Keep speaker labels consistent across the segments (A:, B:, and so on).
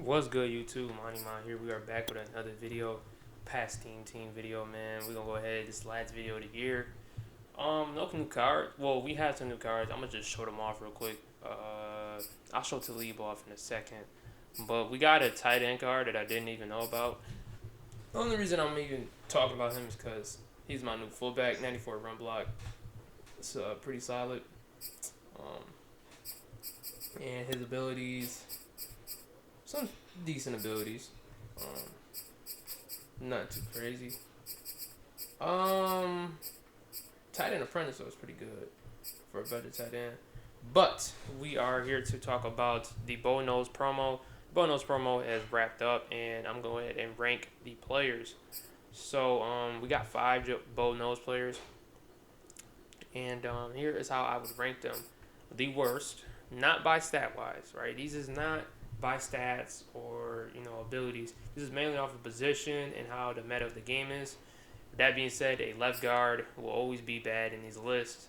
A: What's good, YouTube? Money Mind here. We are back with another video, past team video, man. We're gonna go ahead. This last video of the year. No new cards. Well, we have some new cards. I'm gonna just show them off real quick. I'll show Talib off in a second. But we got a tight end card that I didn't even know about. The only reason I'm even talking about him is because he's my new fullback, 94 run block. It's pretty solid. Um, and his abilities, some decent abilities. Not too crazy. Um, Tight end apprentice was pretty good for a better tight end. But we are here to talk about the Bo Knows promo. Bo Knows promo has wrapped up, and I'm going ahead and rank the players. So we got five Bo Knows players, and here is how I would rank them. The worst, not by stat wise, right? These is not by stats or abilities. This is mainly off of position and how the meta of the game is. That being said, a left guard will always be bad in these lists.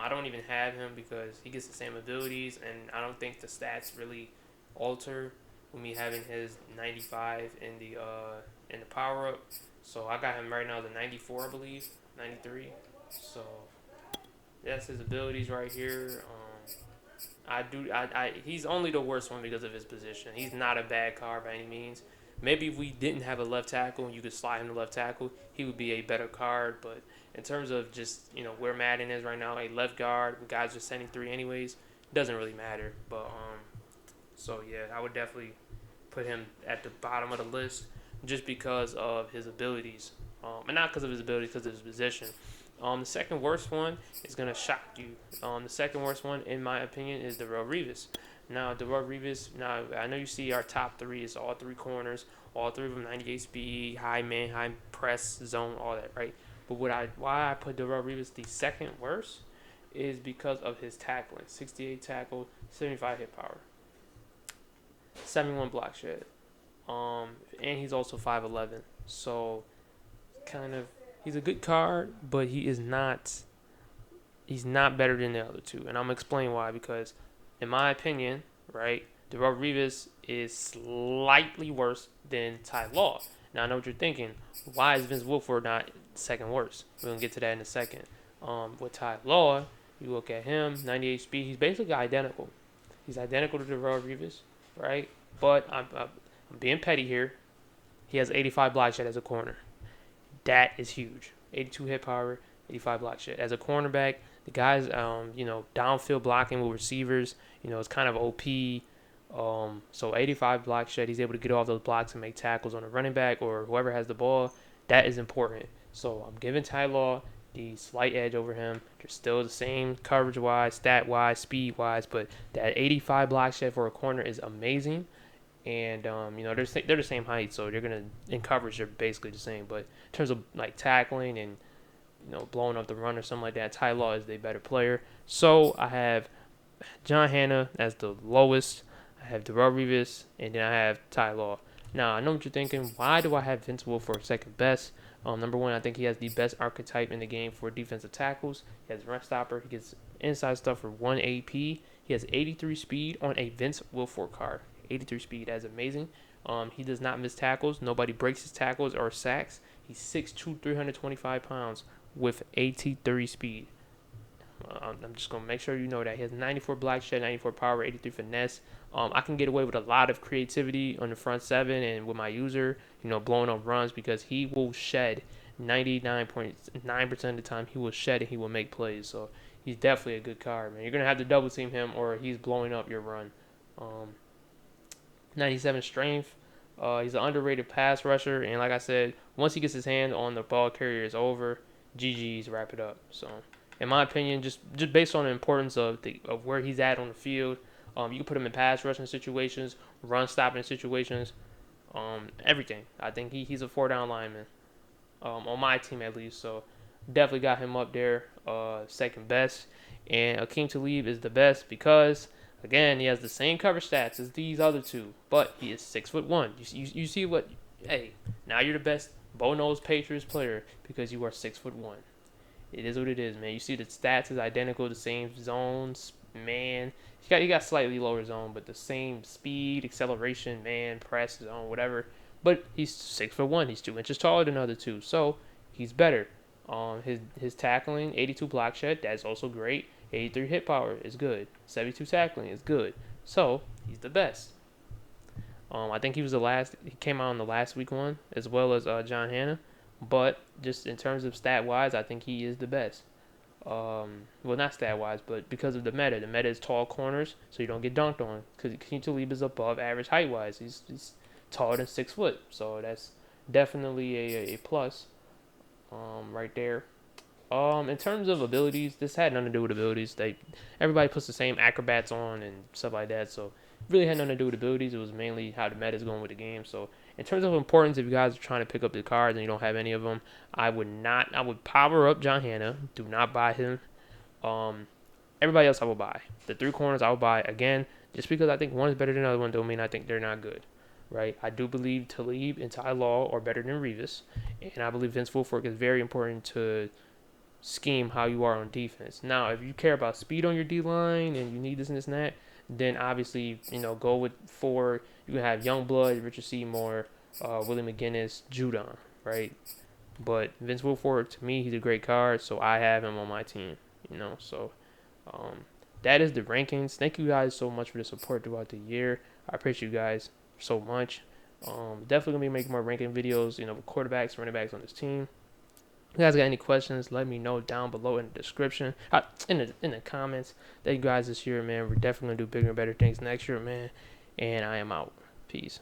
A: I don't even have him because he gets the same abilities, and I don't think the stats really alter with me having his 95 in the power up. So I got him right now the 94, I believe, 93. So that's his abilities right here. He's only the worst one because of his position. He's not a bad card by any means. Maybe if we didn't have a left tackle and you could slide him to left tackle, he would be a better card. But in terms of just where Madden is right now, a left guard, guys are sending three anyways, doesn't really matter. But so yeah, I would definitely put him at the bottom of the list just because of his abilities, and not because of his abilities, because of his position. The second worst one is gonna shock you. The second worst one, in my opinion, is Darrell Revis. Now, Darrell Revis. Now, I know you see our top three is all three corners, all three of them 98 speed, high man, high press, zone, all that, right? But why I put Darrell Revis the second worst is because of his tackling. 68 tackle, 75 hit power, 71 block shed. And he's also 5'11". So, kind of he's a good card, but he's not better than the other two, and I'm gonna explain why. Because, in my opinion, right, Darrell Revis is slightly worse than Ty Law. Now I know what you're thinking. Why is Vince Wilfork not second worst? We're gonna get to that in a second. With Ty Law, you look at him, 98 speed. He's basically identical. He's identical to Darrell Revis, right? But I'm being petty here. He has 85 block shed as a corner. That is huge. 82 hit power, 85 block shed. As a cornerback, the guy's downfield blocking with receivers, it's kind of OP. So 85 block shed, he's able to get off those blocks and make tackles on a running back or whoever has the ball. That is important. So I'm giving Ty Law the slight edge over him. They're still the same coverage wise, stat wise, speed wise, but that 85 block shed for a corner is amazing. And they're the same height, so they're gonna in coverage they're basically the same. But in terms of like tackling and blowing up the run or something like that, Ty Law is the better player. So I have John Hanna as the lowest. I have Darrell Revis, and then I have Ty Law. Now I know what you're thinking. Why do I have Vince Wilfork second best? Number one, I think he has the best archetype in the game for defensive tackles. He has run stopper. He gets inside stuff for 1 AP. He has 83 speed on a Vince Wilfork card. 83 speed. That's amazing. He does not miss tackles. Nobody breaks his tackles or sacks. He's 6'2", 325 pounds with 83 speed. I'm just going to make sure you know that. He has 94 black shed, 94 power, 83 finesse. I can get away with a lot of creativity on the front seven and with my user, blowing up runs because he will shed 99.9% of the time. He will shed and he will make plays. So he's definitely a good card, man. You're going to have to double team him or he's blowing up your run. 97 strength. He's an underrated pass rusher, and like I said, once he gets his hand on the ball carrier, it's over. GG's, wrap it up. So, in my opinion, just based on the importance of where he's at on the field, you can put him in pass rushing situations, run stopping situations, everything. I think he's a 4-down lineman, on my team at least. So, definitely got him up there, second best. And Akeem Talib is the best because, again, he has the same cover stats as these other two, but he is 6'1". You see what? Hey, now you're the best Bo Knows Patriots player because you are 6'1". It is what it is, man. You see the stats is identical, the same zones, man. He got slightly lower zone, but the same speed, acceleration, man, press, zone, whatever. But he's 6'1". He's 2 inches taller than the other two, so he's better. His tackling, 82 block shed, that's also great. 83 hit power is good. 72 tackling is good. So he's the best. I think he was the last. He came out on the last week one as well as John Hanna, but just in terms of stat wise, I think he is the best. Well, not stat wise, but because of the meta. The meta is tall corners, so you don't get dunked on because Talib is above average height wise. He's taller than 6 foot, so that's definitely a plus. Right there. In terms of abilities, this had nothing to do with abilities. Everybody puts the same acrobats on and stuff like that, so it really had nothing to do with abilities. It was mainly how the meta is going with the game. So in terms of importance, if you guys are trying to pick up the cards and you don't have any of them, I would not. I would power up John Hanna. Do not buy him. Everybody else I will buy. The three corners I will buy again, just because I think one is better than the other one. Don't mean I think they're not good. Right? I do believe Talib and Ty Law are better than Revis, and I believe Vince Wilfork is very important to scheme how you are on defense. Now, if you care about speed on your D line and you need this and this and that, then obviously go with four. You can have Youngblood, Richard Seymour, Willie McGinnis, Judon, right? But Vince Wilfork, to me, he's a great card, so I have him on my team. So that is the rankings. Thank you guys so much for the support throughout the year. I appreciate you guys so much. Definitely gonna be making more ranking videos, with quarterbacks, running backs on this team. If you guys got any questions, let me know down below in the description, in the comments. Thank you guys this year, man. We're definitely gonna do bigger and better things next year, man. And I am out. Peace.